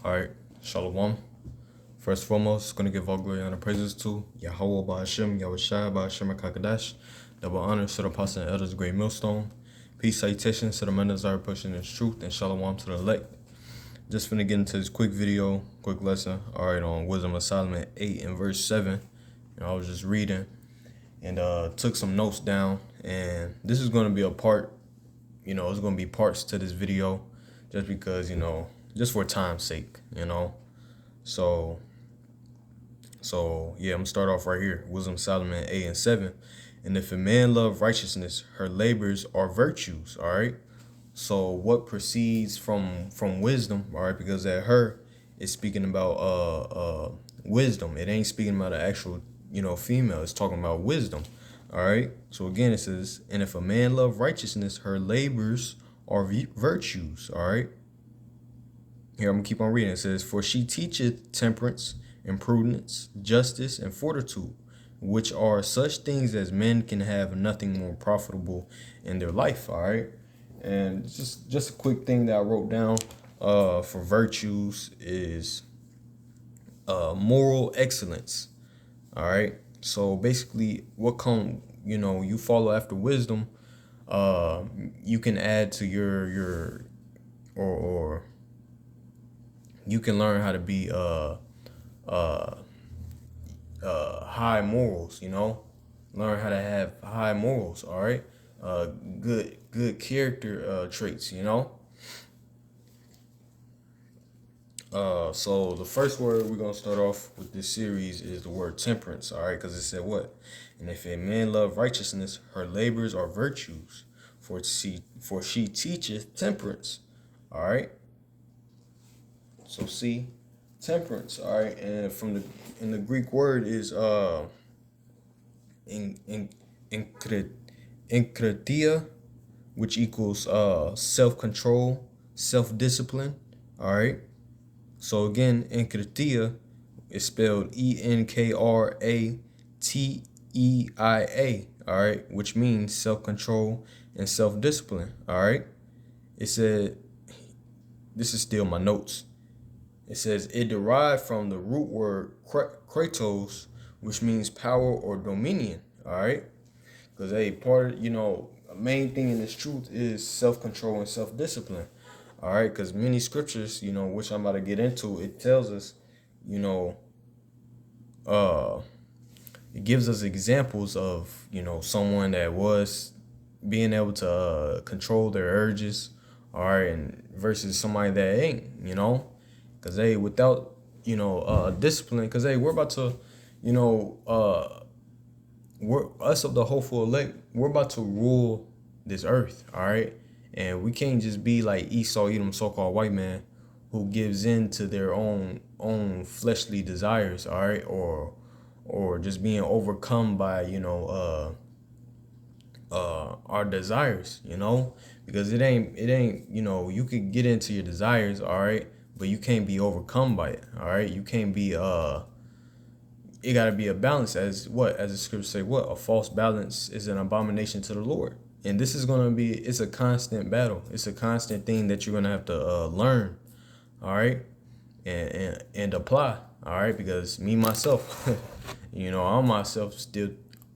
Alright, Shalom. First and foremost, going to give all glory and honor praises to Yahweh Ba'Hashem, Yahweh Shai, Ba'Hashem HaKadosh. Double honor to the apostle and elders, great millstone. Peace, salutations to the men that are pushing in truth, and Shalom to the elect. Just finna get into this quick video, quick lesson. Alright, on Wisdom of Solomon 8 and verse 7. I was just reading and took some notes down. And this is going to be a part, it's going to be parts to this video just because, just for time's sake, So yeah, I'm gonna start off right here. Wisdom of Solomon 8 and 7. And if a man love righteousness, her labors are virtues. All right. So what proceeds from wisdom, all right, because that her is speaking about wisdom. It ain't speaking about an actual, female. It's talking about wisdom. All right. So again, it says, and if a man love righteousness, her labors are virtues. All right. Here, I'm going to keep on reading. It says, for she teacheth temperance and prudence, justice, and fortitude, which are such things as men can have nothing more profitable in their life. All right. And just a quick thing that I wrote down for virtues is moral excellence. All right. So basically, you follow after wisdom, you can add to your or you can learn how to be high morals, learn how to have high morals. All right. Good character traits, So the first word we're gonna start off with this series is the word temperance. All right, because it said what? And if a man love righteousness, her labors are virtues, for she teacheth temperance. All right. So see, temperance. All right, and in the Greek word is enkratia, which equals self-control, self-discipline. All right. So again, enkratia is spelled Enkratia. All right, which means self-control and self-discipline. All right. It said, this is still my notes. It says it derived from the root word kratos, which means power or dominion. All right. Because a main thing in this truth is self-control and self-discipline. All right. Because many scriptures, which I'm about to get into, it tells us, it gives us examples of, someone that was being able to control their urges. All right. And versus somebody that ain't, because without discipline, because we're about to we're us of the hopeful elect, we're about to rule this earth. All right. And we can't just be like Esau, Edom, so-called white man, who gives in to their own fleshly desires. All right. Or just being overcome by our desires, because it ain't you could get into your desires, all right, but you can't be overcome by it. All right. You can't be it got to be a balance, as the scriptures say, a false balance is an abomination to the Lord. And this is going to be, it's a constant battle. It's a constant thing that you're going to have to learn. All right. And apply. All right. Because me, myself,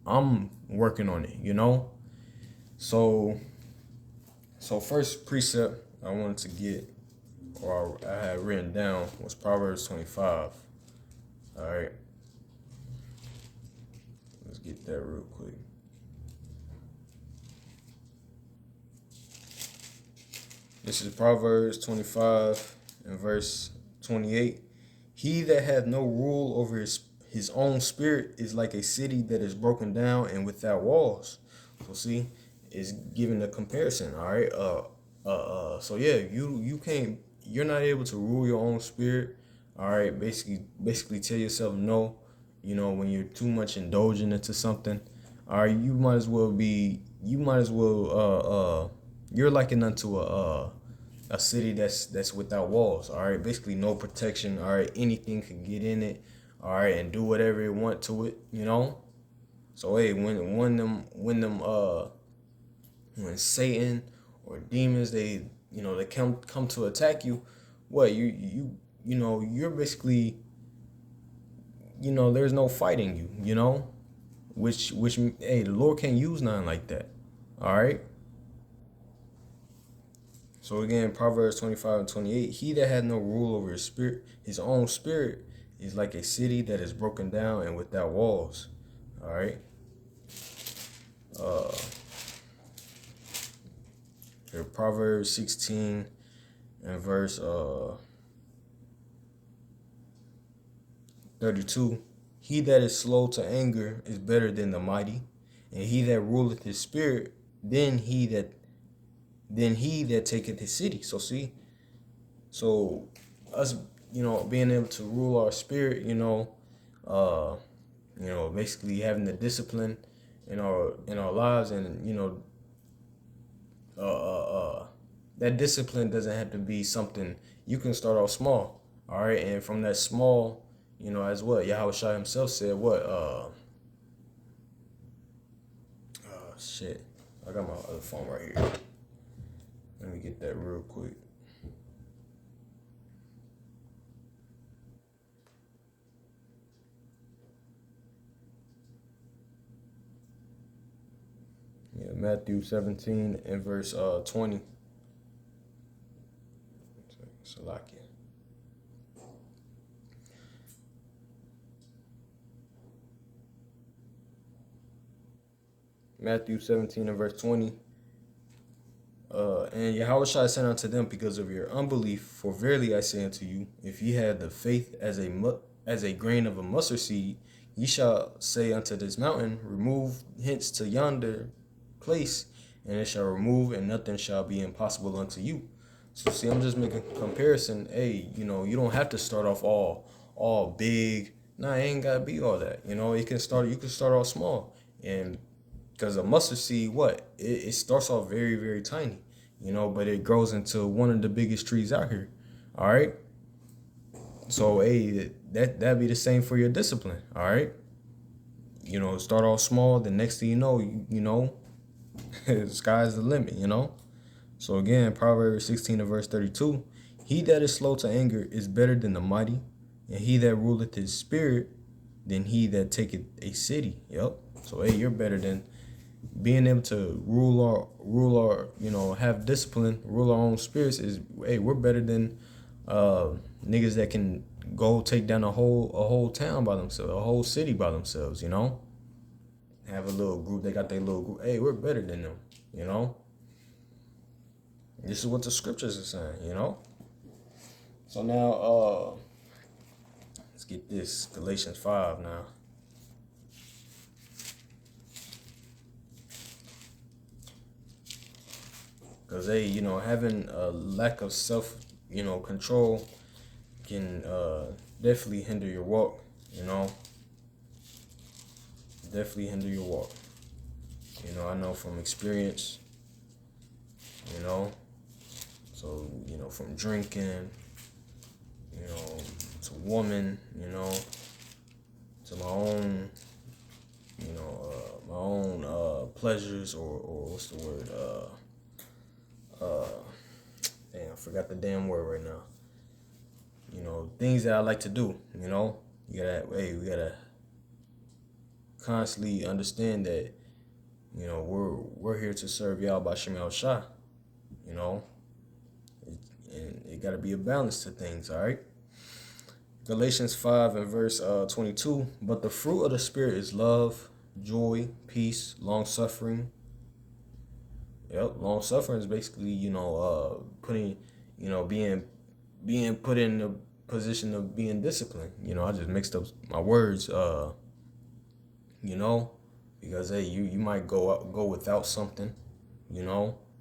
I'm working on it, So first precept I wanted to get, or I had written down, was Proverbs 25. All right. Let's get that real quick. This is Proverbs 25 and verse 28. He that hath no rule over his own spirit is like a city that is broken down and without walls. So see, it's giving a comparison. All right. So yeah, you're not able to rule your own spirit. All right. Basically tell yourself no, when you're too much indulging into something. All right. You're likened unto a city that's without walls. All right. Basically no protection. All right. Anything can get in it. All right, and do whatever it want to it, So hey, when Satan or demons, they come to attack you, what you you're basically, there's no fighting you, which hey, the Lord can't use nothing like that. All right. So again, Proverbs 25:28, he that had no rule over his spirit, his own spirit, is like a city that is broken down and without walls. All right. Uh, Here, Proverbs 16 and verse 32. He that is slow to anger is better than the mighty, and he that ruleth his spirit, then he that taketh his city. So see, so us, being able to rule our spirit, uh, basically having the discipline in our lives, and uh, uh, uh, that discipline doesn't have to be something. You can start off small, all right, and from that small, as what Yahweh Shai himself said, what shit, I got my other phone right here. Let me get that real quick. Yeah, Matthew 17 and verse 20. Salakia. Matthew 17 and verse 20. And Yahweh shall send unto them because of your unbelief. For verily I say unto you, if ye had the faith as a grain of a mustard seed, ye shall say unto this mountain, remove hence to yonder place, and it shall remove, and nothing shall be impossible unto you. So see, I'm just making a comparison. Hey, you don't have to start off all big. Nah, it ain't gotta be all that. You can start off small. And because a mustard seed, it starts off very, very tiny, but it grows into one of the biggest trees out here. All right. So hey, that'd be the same for your discipline. All right. Start off small. The next thing the sky's the limit. So again, Proverbs 16 and verse 32, he that is slow to anger is better than the mighty, and he that ruleth his spirit than he that taketh a city. Yep. So hey, you're better than being able to rule our have discipline, rule our own spirits. Is hey, we're better than niggas that can go take down a whole town by themselves, a whole city by themselves. Have a little group. They got their little group. Hey, we're better than them. This is what the scriptures are saying. So now let's get this Galatians 5 now. Because having a lack of self, control can definitely hinder your walk, definitely hinder your walk. I know from experience, so, from drinking, to woman, to my own, pleasures, or what's the word, damn, I forgot the damn word right now. Things that I like to do. We gotta constantly understand that, we're here to serve y'all by Shem Shah. And it gotta be a balance to things. All right. Galatians 5 and verse 22. But the fruit of the Spirit is love, joy, peace, long suffering. Yep, long suffering is basically, putting, being put in the position of being disciplined. I just mixed up my words, because hey, you might go without something,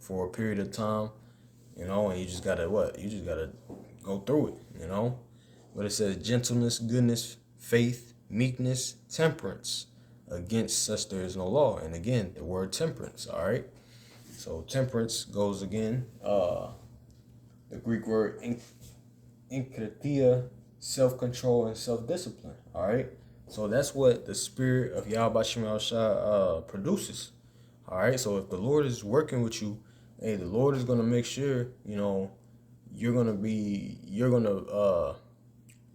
for a period of time, and you just gotta go through it, But it says gentleness, goodness, faith, meekness, temperance. Against such there is no law. And again, the word temperance, all right? So temperance goes again, the Greek word enkratia, self-control and self-discipline. All right. So that's what the spirit of Yahweh Shem Shah produces. All right. So if the Lord is working with you, hey, the Lord is gonna make sure you're gonna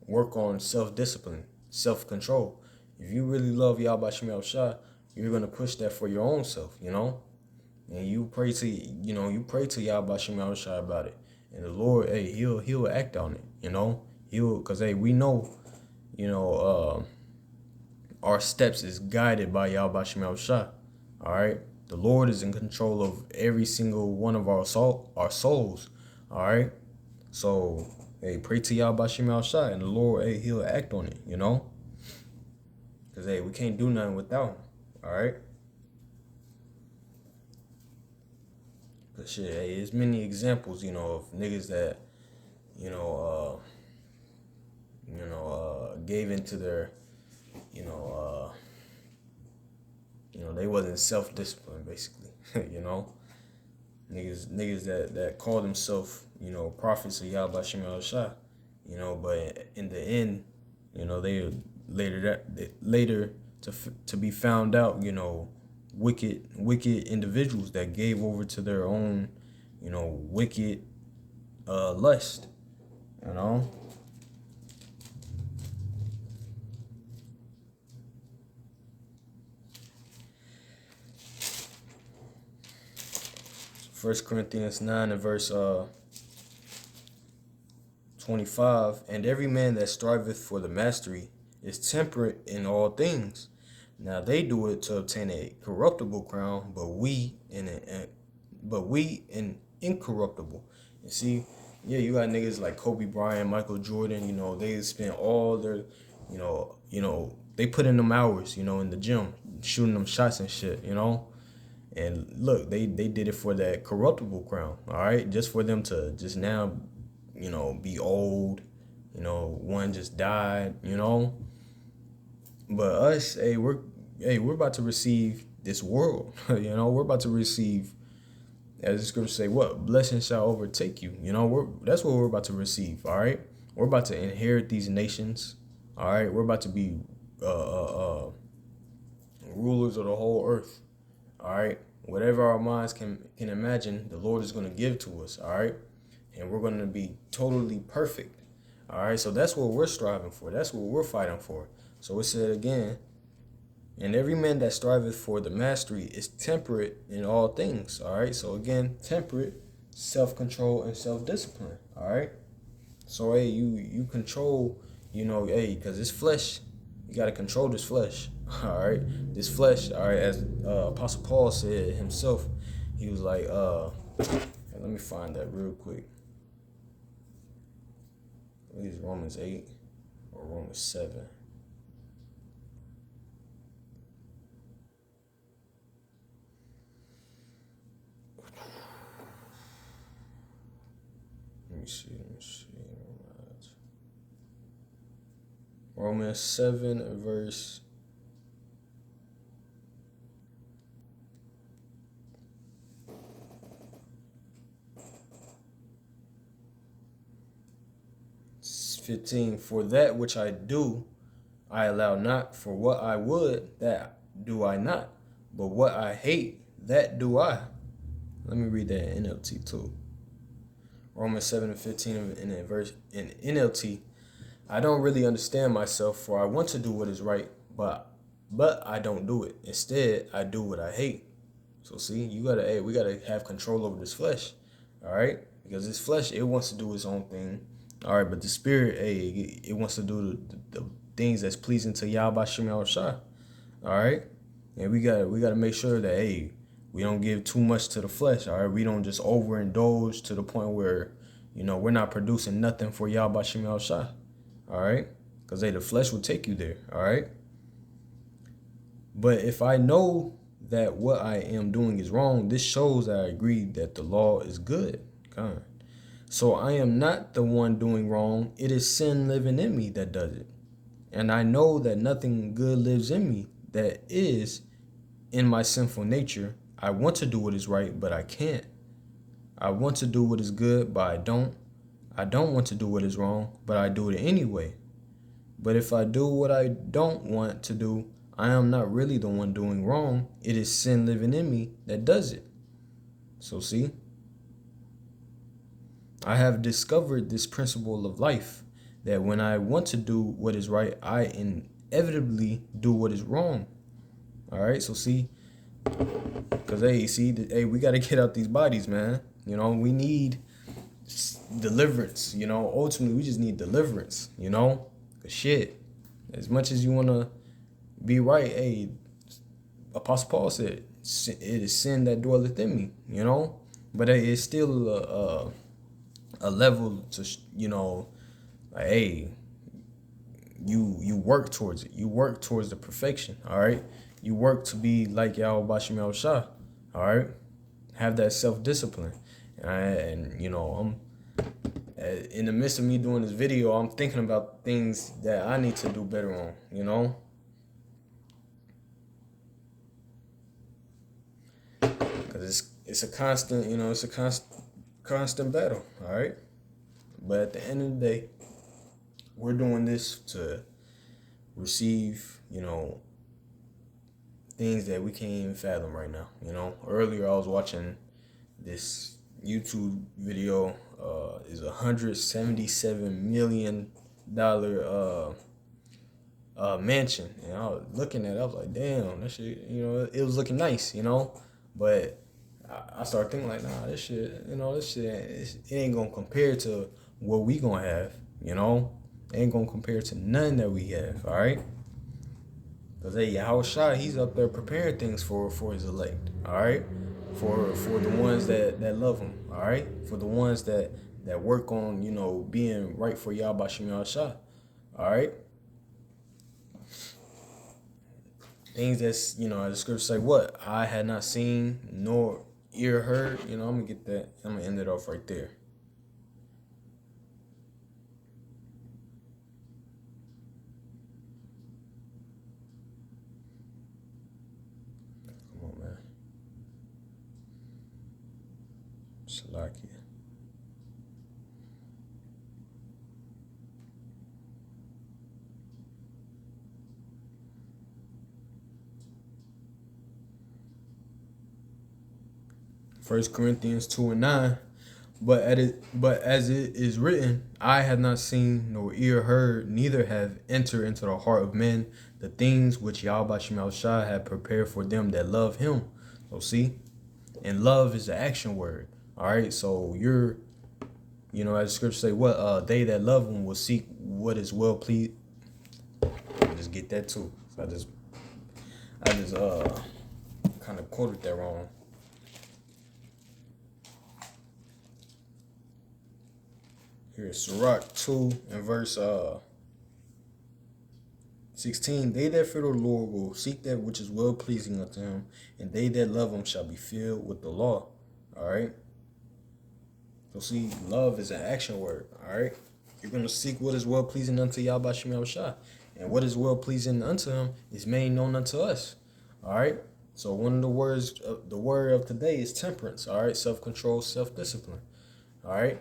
work on self-discipline, self-control. If you really love Yahweh Shem Shah, you're gonna push that for your own self, and you pray to you pray to Yahweh Shem Shah about it, and the Lord, hey, he'll act on it, he'll, cause hey, we know, you know, our steps is guided by Yahweh Shem Shah. All right, the Lord is in control of every single one of our souls. All right, so hey, pray to Yahweh Shem Shah, and the Lord, hey, he'll act on it, cause hey, we can't do nothing without him. All right. But shit, hey, there's many examples, of niggas that, you know, gave into their, you know, they wasn't self-disciplined basically, niggas that call themselves, prophets of Yahweh Shem Shah, but in the end, they later to be found out, wicked individuals that gave over to their own, wicked lust, you know. First Corinthians 9 and verse 25, and every man that striveth for the mastery is temperate in all things. Now they do it to obtain a corruptible crown, but we an incorruptible. You see, yeah, you got niggas like Kobe Bryant, Michael Jordan. They spend all their, they put in them hours, in the gym, shooting them shots and shit, And look, they did it for that corruptible crown, all right, just for them to just now, be old, one just died, But us, hey, we're about to receive this world, we're about to receive, as the scripture say, what blessings shall overtake you, that's what we're about to receive, all right. We're about to inherit these nations, all right. We're about to be rulers of the whole earth, all right. Whatever our minds can imagine, the Lord is going to give to us, all right. And we're going to be totally perfect, all right. So that's what we're striving for. That's what we're fighting for. So it said again, and every man that striveth for the mastery is temperate in all things, all right. So again, temperate, self-control, and self-discipline, all right. So hey, you control, hey, because this flesh, you got to control this flesh, all right. This flesh, all right, as Apostle Paul said himself, he was like, let me find that real quick. I think it's Romans 8 or Romans 7. Let me see. Romans 7 verse 15. For that which I do, I allow not. For what I would, that do I not. But what I hate, that do I. Let me read that in NLT too. Romans 7 and 15 in NLT. I don't really understand myself, for I want to do what is right, but I don't do it. Instead, I do what I hate. So see, we gotta have control over this flesh, all right? Because this flesh, it wants to do its own thing, all right. But the spirit, hey, it wants to do the things that's pleasing to Yahweh Shem Shah, all right. And we gotta make sure that hey, we don't give too much to the flesh, all right. We don't just overindulge to the point where we're not producing nothing for Yahweh Shem Shah, all right. Because hey, the flesh will take you there, all right. But if I know that what I am doing is wrong, this shows that I agree that the law is good. God. So I am not the one doing wrong. It is sin living in me that does it. And I know that nothing good lives in me, that is in my sinful nature. I want to do what is right, but I can't. I want to do what is good, but I don't. I don't want to do what is wrong, but I do it anyway. But if I do what I don't want to do, I am not really the one doing wrong. It is sin living in me that does it. So see, I have discovered this principle of life, that when I want to do what is right, I inevitably do what is wrong. All right, so see, because hey, we got to get out these bodies, man. You know, we need deliverance. You know, ultimately, we just need deliverance. You know, cause shit, as much as you wanna be right, hey, Apostle Paul said, "It is sin that dwelleth in me." You know, but it's still a level to like, hey, you work towards it. You work towards the perfection. All right. You work to be like Yahweh Bashim Yahushua. All right. Have that self-discipline. And I'm in the midst of me doing this video, I'm thinking about things that I need to do better on, because it's a constant, it's a constant battle. All right. But at the end of the day, we're doing this to receive, things that we can't even fathom right now. Earlier I was watching this YouTube video. Is $177 million mansion, and I was looking at it. I was like, damn, that shit. It was looking nice, but I started thinking like, nah, this shit, it ain't gonna compare to what we gonna have. It ain't gonna compare to none that we have. All right. Cause hey, Yahushua, he's up there preparing things for his elect. All right, for the ones that love him. All right, for the ones that work on being right for Yahweh Shem Yahushua. All right, things that's as the scriptures say, what I had not seen nor ear heard. I'm gonna get that. I'm gonna end it off right there. Come on, man. Salakia. First Corinthians 2:9. But as it is written, I have not seen nor ear heard, neither have entered into the heart of men the things which Yahweh Shem Shai had prepared for them that love him. So see, and love is the action word. All right, so you're, as the scripture say, what they that love him will seek what is well pleased. Just get that too. So I just kind of quoted that wrong. Here's Sirach 2 and verse 16. They that fear the Lord will seek that which is well pleasing unto him, and they that love him shall be filled with the law. All right. So see, love is an action word. All right. You're gonna seek what is well pleasing unto Yahweh Shem Yahushua, and what is well pleasing unto him is made known unto us. All right. So one of the words, the word of today is temperance. All right, self-control, self-discipline. All right.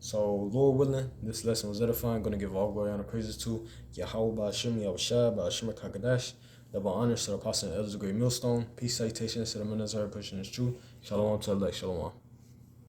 So, Lord willing, this lesson was edifying. I'm going to give all glory and praises to Yahweh Ba'ashim Yahushua Ba'ashim Kakadash. Double honors to the apostle and elders of Great Millstone. Peace, salutations to the minister pushing his truth. Shalom to the elect. Shalom.